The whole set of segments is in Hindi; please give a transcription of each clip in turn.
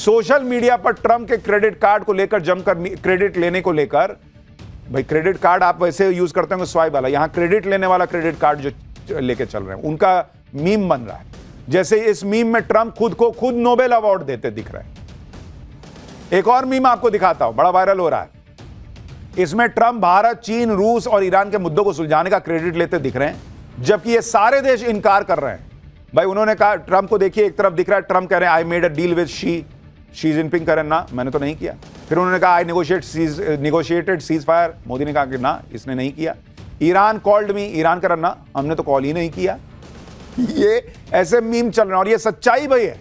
सोशल मीडिया पर ट्रंप के क्रेडिट कार्ड को लेकर जमकर क्रेडिट लेने को लेकर, भाई क्रेडिट कार्ड आप वैसे यूज करते होंगे स्वाइप वाला, यहां क्रेडिट लेने वाला क्रेडिट कार्ड जो लेके चल रहे हैं उनका मीम बन रहा है। जैसे इस मीम में ट्रंप खुद नोबेल अवार्ड देते दिख रहे हैं। एक और मीम आपको दिखाता हूं, बड़ा वायरल हो रहा है। इसमें ट्रंप भारत, चीन, रूस और ईरान के मुद्दों को सुलझाने का क्रेडिट लेते दिख रहे हैं, जबकि ये सारे देश इनकार कर रहे हैं। भाई उन्होंने कहा, ट्रंप को देखिए एक तरफ दिख रहा है, ट्रंप कह रहे हैं I made a deal with Xi Jinping, कह रहे ना मैंने तो नहीं किया। फिर उन्होंने कहा आई नेगोशिएटेड सीज फायर, मोदी ने कहा कि ना इसने नहीं किया। ईरान कॉल्ड मी, ईरान कह रहा ना हमने तो कॉल ही नहीं किया। ये ऐसे मीम चल रहे हैं और ये सच्चाई भाई है।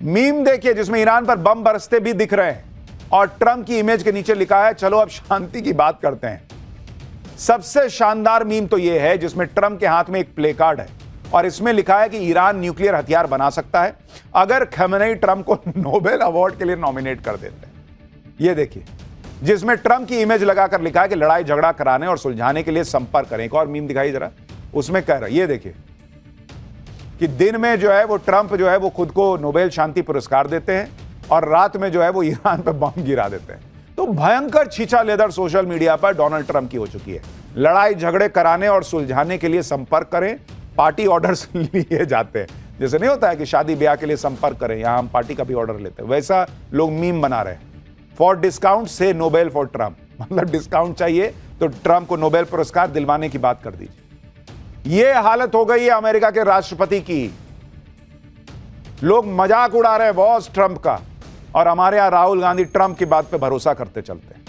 मीम देखिए जिसमें ईरान पर बम बरसते भी दिख रहे हैं और ट्रंप की इमेज के नीचे लिखा है चलो अब शांति की बात करते हैं। सबसे शानदार मीम तो यह है जिसमें ट्रंप के हाथ में एक प्ले कार्ड है और इसमें लिखा है कि ईरान न्यूक्लियर हथियार बना सकता है अगर खमेनी ट्रंप को नोबेल अवार्ड के लिए नॉमिनेट कर देते हैं। ये देखिए जिसमें ट्रंप की इमेज लगाकर लिखा है कि लड़ाई झगड़ा कराने और सुलझाने के लिए संपर्क करें। एक और मीम दिखाई जरा, उसमें कह रहा है, ये देखिए कि दिन में जो है वो ट्रंप जो है वो खुद को नोबेल शांति पुरस्कार देते हैं और रात में जो है वो ईरान पर बम गिरा देते हैं। तो भयंकर छीछा लेदर सोशल मीडिया पर डोनाल्ड ट्रंप की हो चुकी है। लड़ाई झगड़े कराने और सुलझाने के लिए संपर्क करें, पार्टी ऑर्डर्स लिए जाते हैं। जैसे नहीं होता है कि शादी ब्याह के लिए संपर्क करें, यहां हम पार्टी का भी ऑर्डर लेते हैं, वैसा लोग मीम बना रहे हैं। फॉर डिस्काउंट से नोबेल फॉर ट्रंप, मतलब डिस्काउंट चाहिए तो ट्रंप को नोबेल पुरस्कार दिलवाने की बात कर दीजिए। यह हालत हो गई है अमेरिका के राष्ट्रपति की। लोग मजाक उड़ा रहे हैं बॉस ट्रंप का, और हमारे यहां राहुल गांधी ट्रंप की बात पे भरोसा करते चलते हैं।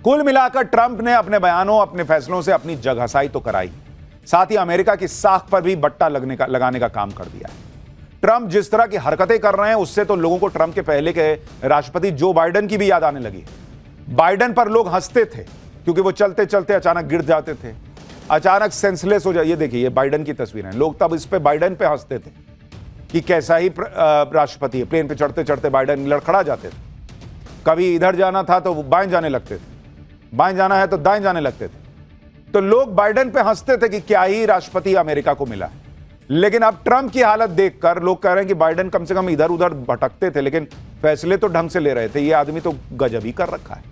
कुल मिलाकर ट्रंप ने अपने बयानों, अपने फैसलों से अपनी जगहसाई तो कराई, साथ ही अमेरिका की साख पर भी बट्टा लगाने का काम कर दिया है। ट्रंप जिस तरह की हरकतें कर रहे हैं उससे तो लोगों को ट्रंप के पहले के राष्ट्रपति जो बाइडेन की भी याद आने लगी। बाइडेन पर लोग हंसते थे क्योंकि वो चलते चलते अचानक गिर जाते थे, अचानक सेंसलेस हो जाए। ये देखिए ये बाइडेन की तस्वीर है। लोग तब इस पे बाइडेन पे हंसते थे कि कैसा ही राष्ट्रपति है। प्लेन पे चढ़ते चढ़ते बाइडेन लड़खड़ा जाते थे, कभी इधर जाना था तो बाएं जाने लगते थे, बाएं जाना है तो दाएं जाने लगते थे। तो लोग बाइडेन पे हंसते थे कि क्या ही राष्ट्रपति अमेरिका को मिला। लेकिन अब ट्रंप की हालत देखकर लोग कह रहे हैं कि बाइडेन कम से कम इधर उधर भटकते थे लेकिन फैसले तो ढंग से ले रहे थे, ये आदमी तो गजब ही कर रखा है।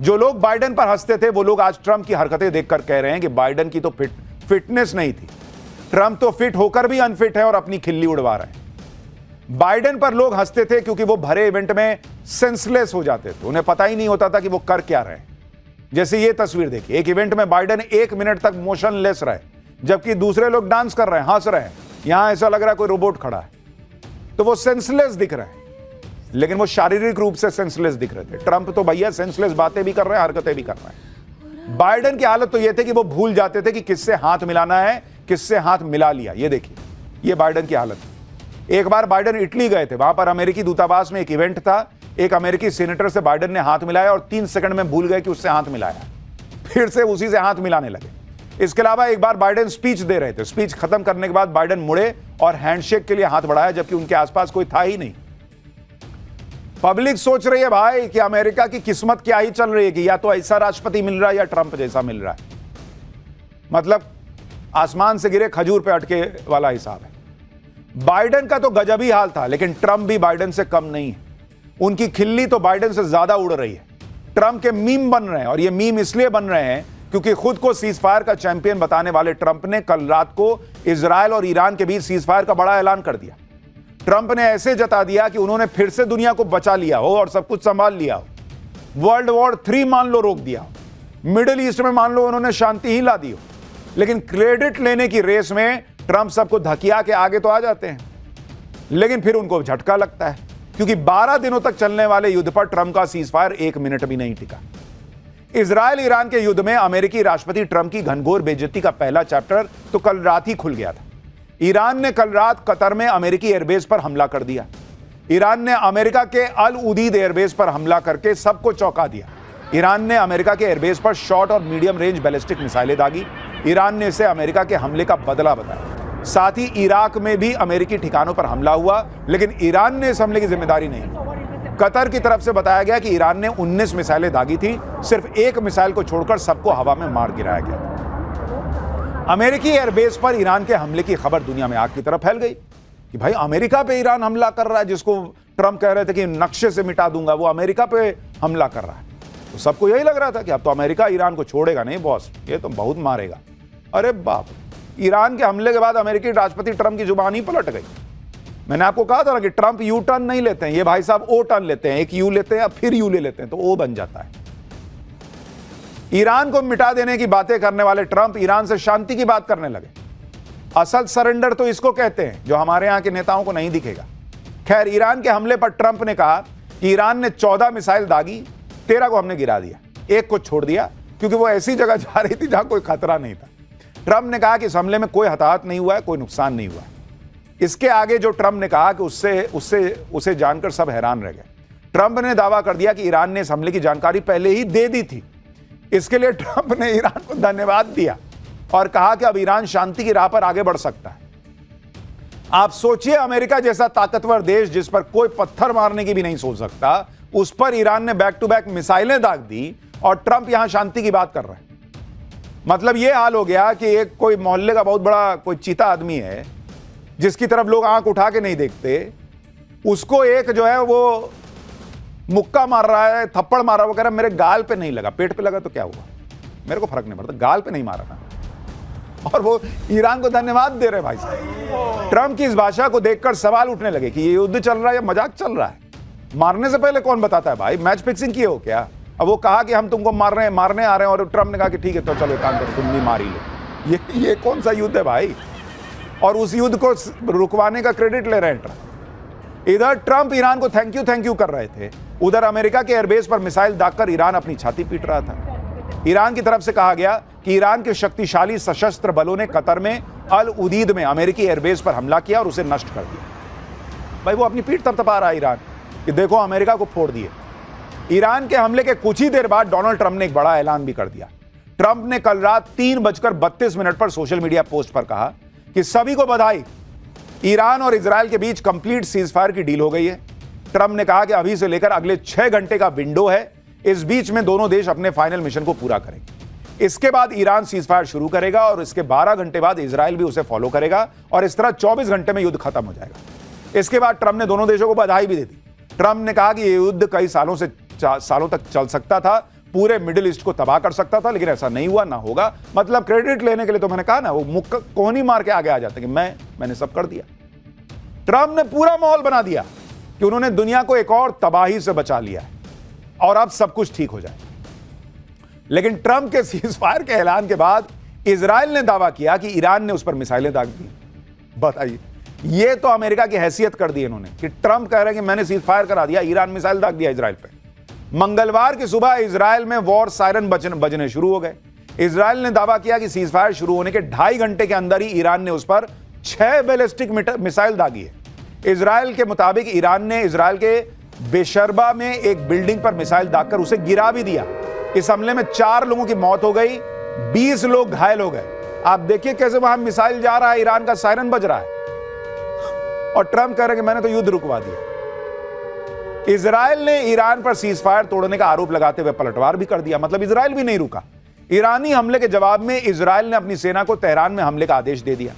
जो लोग बाइडेन पर हंसते थे वो लोग आज ट्रंप की हरकतें देखकर कह रहे हैं कि बाइडेन की तो फिटनेस नहीं थी, ट्रंप तो फिट होकर भी अनफिट है और अपनी खिल्ली उड़वा रहे हैं। बाइडेन पर लोग हंसते थे क्योंकि वो भरे इवेंट में सेंसलेस हो जाते थे, उन्हें पता ही नहीं होता था कि वो कर क्या रहे हैं। जैसे ये तस्वीर देखिए, एक इवेंट में बाइडेन 1 मिनट तक मोशनलेस रहे जबकि दूसरे लोग डांस कर रहे हैं, हंस रहे हैं। यहां ऐसा लग रहा है कोई रोबोट खड़ा है, तो वो सेंसलेस दिख रहे हैं, लेकिन वो शारीरिक रूप से सेंसलेस दिख रहे थे। ट्रंप तो भैया सेंसलेस बातें भी कर रहे हैं, हरकतें भी कर रहे हैं। बाइडेन की हालत तो यह थी कि वो भूल जाते थे कि किससे हाथ मिलाना है, किससे हाथ मिला लिया। ये देखिए ये बाइडेन की हालत। एक बार बाइडेन इटली गए थे, वहां पर अमेरिकी दूतावास में एक इवेंट था, एक अमेरिकी सीनेटर से बाइडेन ने हाथ मिलाया और 3 सेकंड में भूल गए कि उससे हाथ मिलाया, फिर से उसी से हाथ मिलाने लगे। इसके अलावा एक बार बाइडेन स्पीच दे रहे थे, स्पीच खत्म करने के बाद बाइडेन मुड़े और हैंडशेक के लिए हाथ बढ़ाया जबकि उनके आसपास कोई था ही नहीं। पब्लिक सोच रही है भाई कि अमेरिका की किस्मत क्या ही चल रही है कि या तो ऐसा राष्ट्रपति मिल रहा है या ट्रंप जैसा मिल रहा है। मतलब आसमान से गिरे खजूर पे अटके वाला हिसाब है। बाइडेन का तो गजब ही हाल था, लेकिन ट्रंप भी बाइडेन से कम नहीं है। उनकी खिल्ली तो बाइडेन से ज्यादा उड़ रही है। ट्रंप के मीम बन रहे हैं और ये मीम इसलिए बन रहे हैं क्योंकि खुद को सीजफायर का चैंपियन बताने वाले ट्रंप ने कल रात को इजराइल और ईरान के बीच सीजफायर का बड़ा ऐलान कर दिया। ट्रंप ने ऐसे जता दिया कि उन्होंने फिर से दुनिया को बचा लिया हो और सब कुछ संभाल लिया हो। वर्ल्ड वॉर 3 मान लो रोक दिया हो, मिडिल ईस्ट में मान लो उन्होंने शांति ही ला दी हो। लेकिन क्रेडिट लेने की रेस में ट्रंप सबको धकिया के आगे तो आ जाते हैं, लेकिन फिर उनको झटका लगता है क्योंकि 12 दिनों तक चलने वाले युद्ध पर ट्रंप का सीजफायर 1 मिनट भी नहीं टिका। इजराइल ईरान के युद्ध में अमेरिकी राष्ट्रपति ट्रंप की घनघोर बेइज्जती का पहला चैप्टर तो कल रात ही खुल गया था। ईरान ने कल रात कतर में अमेरिकी एयरबेस पर हमला कर दिया। ईरान ने अमेरिका के अल उदीद एयरबेस पर हमला करके सबको चौंका दिया। ईरान ने अमेरिका के एयरबेस पर शॉर्ट और मीडियम रेंज बैलिस्टिक मिसाइलें दागी। ईरान ने इसे अमेरिका के हमले का बदला बताया। साथ ही इराक में भी अमेरिकी ठिकानों पर हमला हुआ, लेकिन ईरान ने इस हमले की जिम्मेदारी नहीं ली। कतर की तरफ से बताया गया कि ईरान ने 19 मिसाइलें दागी थी, सिर्फ 1 मिसाइल को छोड़कर सबको हवा में मार गिराया गया। अमेरिकी एयरबेस पर ईरान के हमले की खबर दुनिया में आग की तरह फैल गई कि भाई अमेरिका पे ईरान हमला कर रहा है, जिसको ट्रंप कह रहे थे कि नक्शे से मिटा दूंगा, वो अमेरिका पे हमला कर रहा है। तो सबको यही लग रहा था कि अब तो अमेरिका ईरान को छोड़ेगा नहीं बॉस, ये तो बहुत मारेगा। अरे बाप, ईरान के हमले के बाद अमेरिकी राष्ट्रपति ट्रंप की जुबान ही पलट गई। मैंने आपको कहा था ना कि ट्रंप यू टर्न नहीं लेते हैं, ये भाई साहब ओ टर्न लेते हैं, एक यू लेते हैं फिर यू ले लेते हैं तो ओ बन जाता है। ईरान को मिटा देने की बातें करने वाले ट्रंप ईरान से शांति की बात करने लगे। असल सरेंडर तो इसको कहते हैं, जो हमारे यहां के नेताओं को नहीं दिखेगा। खैर, ईरान के हमले पर ट्रंप ने कहा कि ईरान ने 14 मिसाइल दागी, 13 को हमने गिरा दिया, एक को छोड़ दिया क्योंकि वो ऐसी जगह जा रही थी जहां कोई खतरा नहीं था। ट्रंप ने कहा कि इस हमले में कोई हताहत नहीं हुआ है, कोई नुकसान नहीं हुआ है। इसके आगे जो ट्रंप ने कहा कि उसे जानकर सब हैरान रह गए। ट्रंप ने दावा कर दिया कि ईरान ने इस हमले की जानकारी पहले ही दे दी थी। इसके लिए ट्रंप ने ईरान को धन्यवाद दिया और कहा कि अब ईरान शांति की राह पर आगे बढ़ सकता है। आप सोचिए, अमेरिका जैसा ताकतवर देश जिस पर कोई पत्थर मारने की भी नहीं सोच सकता, उस पर ईरान ने बैक टू बैक मिसाइलें दाग दी और ट्रंप यहां शांति की बात कर रहे हैं। मतलब यह हाल हो गया कि एक कोई मोहल्ले का बहुत बड़ा कोई चीता आदमी है जिसकी तरफ लोग आंख उठा के नहीं देखते, उसको एक जो है वो मुक्का मार रहा है, थप्पड़ मार रहा है, वो कह रहा है मेरे गाल पे नहीं लगा, पेट पे लगा तो क्या हुआ, मेरे को फर्क नहीं पड़ता, गाल पे नहीं मारा ना। और वो ईरान को धन्यवाद दे रहे भाई साहब। ट्रंप की इस भाषा को देखकर सवाल उठने लगे कि ये युद्ध चल रहा है या मजाक चल रहा है। मारने से पहले कौन बताता है भाई, मैच फिक्सिंग किए हो क्या? अब वो कहा कि हम तुमको मारने आ रहे हैं और ट्रंप ने कहा कि ठीक है तो चलो काम करो, तुम भी मार ही लो। ये कौन सा युद्ध है भाई? और उस युद्ध को रुकवाने का क्रेडिट ले रहे हैं ट्रंप। इधर ट्रंप ईरान को थैंक यू कर रहे थे, उधर अमेरिका के एयरबेस पर मिसाइल दागकर ईरान अपनी छाती पीट रहा था। ईरान की तरफ से कहा गया कि ईरान के शक्तिशाली सशस्त्र बलों ने कतर में अल उदीद में अमेरिकी एयरबेस पर हमला किया और उसे नष्ट कर दिया। भाई वो अपनी पीठ थपथपा रहा है ईरान कि देखो अमेरिका को फोड़ दिए। ईरान के हमले के कुछ ही देर बाद डोनाल्ड ट्रंप ने एक बड़ा ऐलान भी कर दिया। ट्रंप ने कल रात 3:32 पर सोशल मीडिया पोस्ट पर कहा कि सभी को बधाई, ईरान और इजराइल के बीच कंप्लीट सीजफायर की डील हो गई है। ट्रंप ने कहा कि अभी से लेकर अगले 6 घंटे का विंडो है, इस बीच में दोनों देश अपने फाइनल मिशन को पूरा करेंगे। इसके बाद ईरान सीजफायर शुरू करेगा और इसके 12 घंटे बाद इजराइल भी उसे फॉलो करेगा और इस तरह 24 घंटे में युद्ध खत्म हो जाएगा। इसके बाद ट्रंप ने दोनों देशों को बधाई भी दे दी। ट्रंप ने कहा कि यह युद्ध कई सालों तक चल सकता था, पूरे मिडिल ईस्ट को तबाह कर सकता था, लेकिन ऐसा नहीं हुआ, ना होगा। मतलब क्रेडिट लेने के लिए तो मैंने कहा ना, वो मुक्का कोहनी मार के आगे आ जाते कि मैंने सब कर दिया। ट्रंप ने पूरा माहौल बना दिया कि उन्होंने दुनिया को एक और तबाही से बचा लिया है और अब सब कुछ ठीक हो जाए। लेकिन ट्रंप के सीजफायर के ऐलान के बाद इजराइल ने दावा किया कि ईरान ने उस पर मिसाइलें दाग दी। बताइए, ये तो अमेरिका की हैसियत कर दी इन्होंने कि ट्रंप कह रहे हैं कि मैंने सीजफायर करा दिया, ईरान मिसाइल दाग दिया इजराइल पे। मंगलवार की सुबह इजराइल में वॉर सायरन बजने शुरू हो गए। इजराइल ने दावा किया कि सीजफायर शुरू होने के 2.5 घंटे के अंदर ही ईरान ने उस पर 6 बैलिस्टिक मिसाइल दागी है। इजराइल के मुताबिक ईरान ने इजराइल के बेशरबा में एक बिल्डिंग पर मिसाइल दागकर उसे गिरा भी दिया। इस हमले में 4 लोगों की मौत हो गई, 20 लोग घायल हो गए। आप देखिए कैसे वहां मिसाइल जा रहा है, ईरान का सायरन बज रहा है और ट्रंप कह रहे हैं कि मैंने तो युद्ध रुकवा दिया। इजराइल ने ईरान पर सीजफायर तोड़ने का आरोप लगाते हुए पलटवार भी कर दिया। मतलब इजराइल भी नहीं रुका। ईरानी हमले के जवाब में इजराइल ने अपनी सेना को तेहरान में हमले का आदेश दे दिया।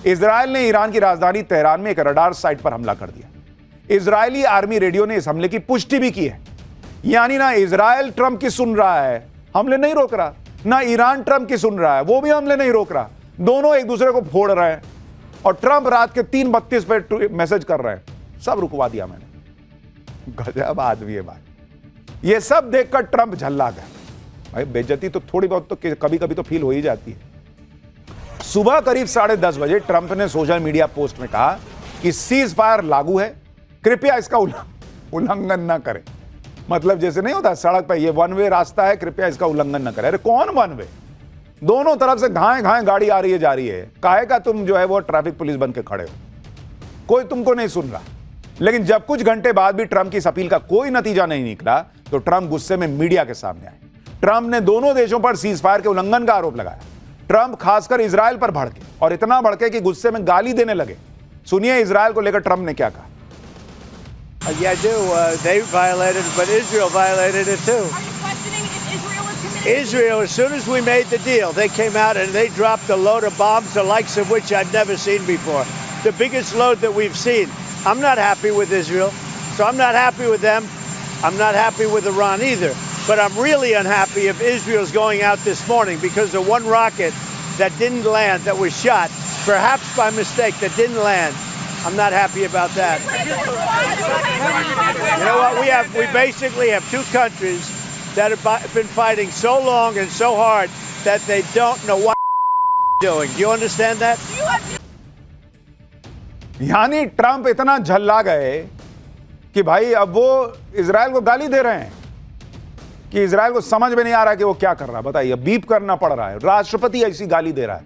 इजराइल ने ईरान की राजधानी तेहरान में एक रडार साइट पर हमला कर दिया। इजरायली आर्मी रेडियो ने इस हमले की पुष्टि भी की है। यानी ना इजराइल ट्रंप की सुन रहा है, हमले नहीं रोक रहा, ना ईरान ट्रंप की सुन रहा है, वो भी हमले नहीं रोक रहा। दोनों एक दूसरे को फोड़ रहे हैं और ट्रंप रात के 3:32 पे मैसेज कर रहे हैं, सब रुकवा दिया मैंने। गजब आदमी है भाई। ये सब देखकर ट्रंप झल्ला गया। भाई बेइज्जती तो थोड़ी बहुत तो कभी कभी तो फील हो ही जाती है। सुबह करीब 10:30 बजे ट्रंप ने सोशल मीडिया पोस्ट में कहा कि सीज फायर लागू है, कृपया इसका उल्लंघन ना करें। मतलब जैसे नहीं होता सड़क पर ये वन वे रास्ता है, कृपया इसका उल्लंघन ना करें। अरे कौन वन वे? दोनों तरफ से घाए गाड़ी आ रही है, जा रही है। काहे का तुम जो है वो ट्रैफिक पुलिस बन के खड़े हो? कोई तुमको नहीं सुन रहा। लेकिन जब कुछ घंटे बाद भी ट्रंप की इस अपील का कोई नतीजा नहीं निकला तो ट्रंप गुस्से में मीडिया के सामने आए। ट्रंप ने दोनों देशों पर सीजफायर के उल्लंघन का आरोप लगाया। ट्रंप खासकर इजराइल पर भड़के और इतना भड़के कि गुस्से में गाली देने लगे। सुनिए इजराइल को लेकर ट्रंप ने क्या कहा। Yeah, I do. They violated, but Israel violated it too. Are you questioning if Israel is committed? Israel, as soon as we made the deal, they came out and they dropped a load of bombs, the likes of which I've never seen before. The biggest load that we've seen. I'm not happy with Israel. So I'm not happy with them. I'm not happy with Iran either. But I'm really unhappy if Israel's going out this morning because of one rocket that didn't land, that was shot, perhaps by mistake, that didn't land. I'm not happy about that. You know what? We basically have two countries that have been fighting so long and so hard that they don't know what doing. Do you understand that? यानी ट्रंप इतना झल्ला गए कि भाई अब वो इजराइल को गाली दे रहे हैं कि इजराइल को समझ में नहीं आ रहा कि वो क्या कर रहा है। बताइए, बीप करना पड़ रहा है, राष्ट्रपति ऐसी गाली दे रहा है।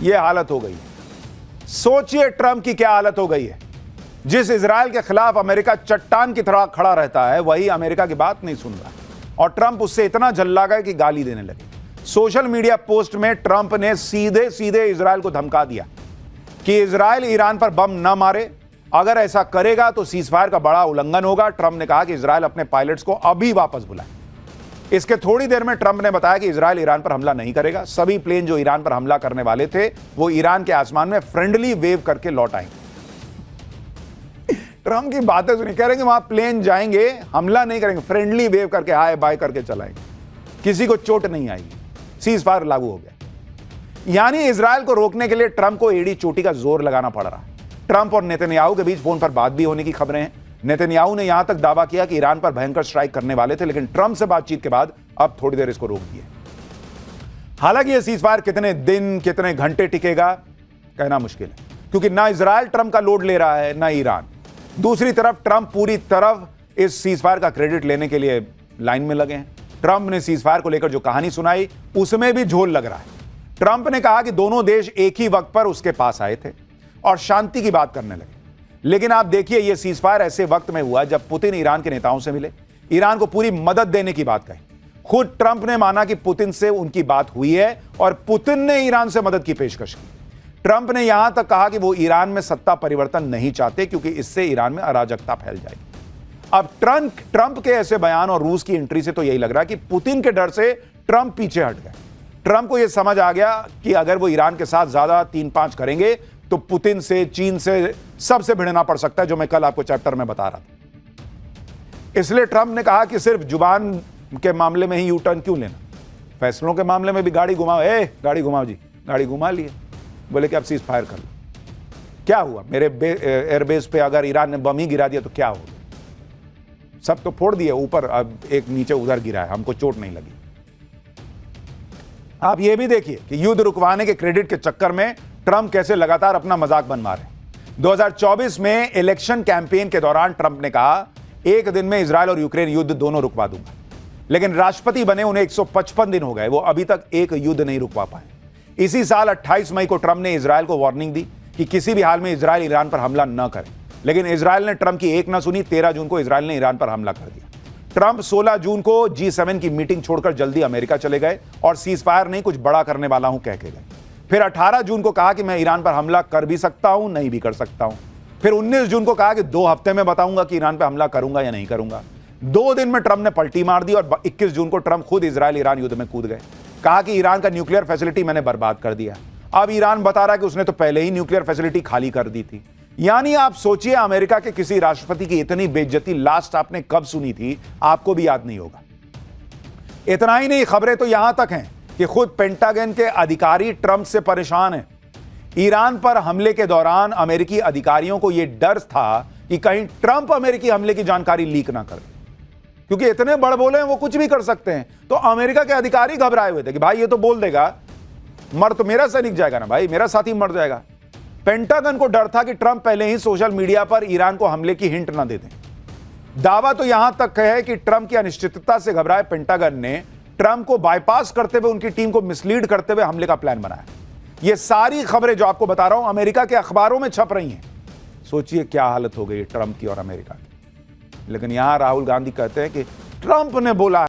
ये हालत हो गई है। सोचिए ट्रंप की क्या हालत हो गई है। जिस इजराइल के खिलाफ अमेरिका चट्टान की तरह खड़ा रहता है, वही अमेरिका की बात नहीं सुन रहा, और ट्रंप उससे इतना झल्ला गए कि गाली देने लगे। सोशल मीडिया पोस्ट में ट्रंप ने सीधे सीधे इजराइल को धमका दिया कि इजराइल ईरान पर बम न मारे, अगर ऐसा करेगा तो सीजफायर का बड़ा उल्लंघन होगा। ट्रंप ने कहा कि इजराइल अपने पायलट्स को अभी वापस बुलाए। इसके थोड़ी देर में ट्रंप ने बताया कि इजराइल ईरान पर हमला नहीं करेगा। सभी प्लेन जो ईरान पर हमला करने वाले थे वो ईरान के आसमान में फ्रेंडली वेव करके लौट आएंगे। ट्रंप की बातें सुनी, कह रहे हैं कि वहां प्लेन जाएंगे, हमला नहीं करेंगे, फ्रेंडली वेव करके हाय बाय करके चलाएंगे, किसी को चोट नहीं आएगी, सीजफायर लागू हो गया। यानी इजराइल को रोकने के लिए ट्रंप को एड़ी चोटी का जोर लगाना पड़ रहा है। ट्रंप और नेतन्याहू के बीच फोन पर बात भी होने की खबरें हैं। नेतन्याहू ने यहां तक दावा किया कि ईरान पर भयंकर स्ट्राइक करने वाले थे, लेकिन ट्रंप से बातचीत के बाद अब थोड़ी देर इसको रोक दिया। हालांकि यह सीजफायर कितने दिन कितने घंटे टिकेगा कहना मुश्किल है, क्योंकि ना इजराइल ट्रंप का लोड ले रहा है ना ईरान। दूसरी तरफ ट्रंप पूरी तरफ इस सीजफायर का क्रेडिट लेने के लिए लाइन में लगे हैं। ट्रंप ने सीजफायर को लेकर जो कहानी सुनाई उसमें भी झोल लग रहा है। ट्रंप ने कहा कि दोनों देश एक ही वक्त पर उसके पास आए थे और शांति की बात करने लगे। लेकिन आप देखिए, यह सीजफायर ऐसे वक्त में हुआ जब पुतिन ईरान के नेताओं से मिले, ईरान को पूरी मदद देने की बात कही। खुद ट्रंप ने माना कि पुतिन से उनकी बात हुई है और पुतिन ने ईरान से मदद की पेशकश की। ट्रंप ने यहां तक कहा कि वो ईरान में सत्ता परिवर्तन नहीं चाहते, क्योंकि इससे ईरान में अराजकता फैल जाएगी। अब ट्रंप के ऐसे बयान और रूस की एंट्री से तो यही लग रहा है कि पुतिन के डर से ट्रंप पीछे हट गए। ट्रंप को यह समझ आ गया कि अगर वो ईरान के साथ ज्यादा 3-5 करेंगे तो पुतिन से, चीन से, सबसे भिड़ना पड़ सकता है, जो मैं कल आपको चैप्टर में बता रहा था। इसलिए ट्रंप ने कहा कि सिर्फ जुबान के मामले में ही यू टर्न क्यों लेना, फैसलों के मामले में भी गाड़ी घुमाओ। गाड़ी घुमाओ जी, गाड़ी घुमा लिए, बोले कि अब सीज फायर कर लो। क्या हुआ, मेरे एयरबेस पे अगर ईरान ने बम ही गिरा दिया तो क्या होगा? सब तो फोड़ दिए ऊपर, अब एक नीचे उधर गिरा है, हमको चोट नहीं लगी। आप ये भी देखिए कि युद्ध रुकवाने के क्रेडिट के चक्कर में ट्रंप कैसे लगातार अपना मजाक बनवा रहे। 2024 में इलेक्शन कैंपेन के दौरान ट्रंप ने कहा, एक दिन में इजराइल और यूक्रेन युद्ध दोनों रुकवा दूंगा, लेकिन राष्ट्रपति बने उन्हें 155 दिन हो गए, वो अभी तक एक युद्ध नहीं रुकवा पाए। इसी साल 28 मई को ट्रंप ने इजराइल को वार्निंग दी कि किसी भी हाल में इजराइल ईरान पर हमला न करे, लेकिन इजराइल ने ट्रंप की एक न सुनी। 13 जून को इजराइल ने ईरान पर हमला कर दिया। ट्रंप 16 जून को G7 की मीटिंग छोड़कर जल्दी अमेरिका चले गए और सीजफायर नहीं, कुछ बड़ा करने वाला हूं कह के गए। फिर 18 जून को कहा कि मैं ईरान पर हमला कर भी सकता हूं, नहीं भी कर सकता हूं। फिर 19 जून को कहा कि 2 हफ्ते में बताऊंगा कि ईरान पर हमला करूंगा या नहीं करूंगा। 2 दिन में ट्रंप ने पलटी मार दी और 21 जून को ट्रंप खुद इजराइल ईरान युद्ध में कूद गए। कहा कि ईरान का न्यूक्लियर फैसिलिटी मैंने बर्बाद कर दिया। अब ईरान बता रहा है कि उसने तो पहले ही न्यूक्लियर फैसिलिटी खाली कर दी थी। यानी आप सोचिए, अमेरिका के किसी राष्ट्रपति की इतनी बेइज्जती लास्ट आपने कब सुनी थी, आपको भी याद नहीं होगा। इतना ही नहीं, खबरें तो यहां तक हैं कि खुद पेंटागन के अधिकारी ट्रंप से परेशान हैं। ईरान पर हमले के दौरान अमेरिकी अधिकारियों को यह डर था कि कहीं ट्रंप अमेरिकी हमले की जानकारी लीक ना करे, क्योंकि इतने बड़बोले हैं, वो कुछ भी कर सकते हैं। तो अमेरिका के अधिकारी घबराए हुए थे कि भाई ये तो बोल देगा, मर तो मेरा सैनिक जाएगा ना भाई, मेरा साथी मर जाएगा। पेंटागन को डर था कि ट्रंप पहले ही सोशल मीडिया पर ईरान को हमले की हिंट ना दे दें। दावा तो यहां तक है कि ट्रंप की अनिश्चितता से घबराए पेंटागन ने ट्रंप को बाईपास करते हुए उनकी टीम को मिसलीड करते हुए हमले का प्लान बनाया। ये सारी खबरें जो आपको बता रहा हूं अमेरिका के अखबारों में छप रही हैं। सोचिए क्या हालत हो गई ट्रंप की और अमेरिका की। लेकिन यहां राहुल गांधी कहते हैं कि ट्रंप ने बोला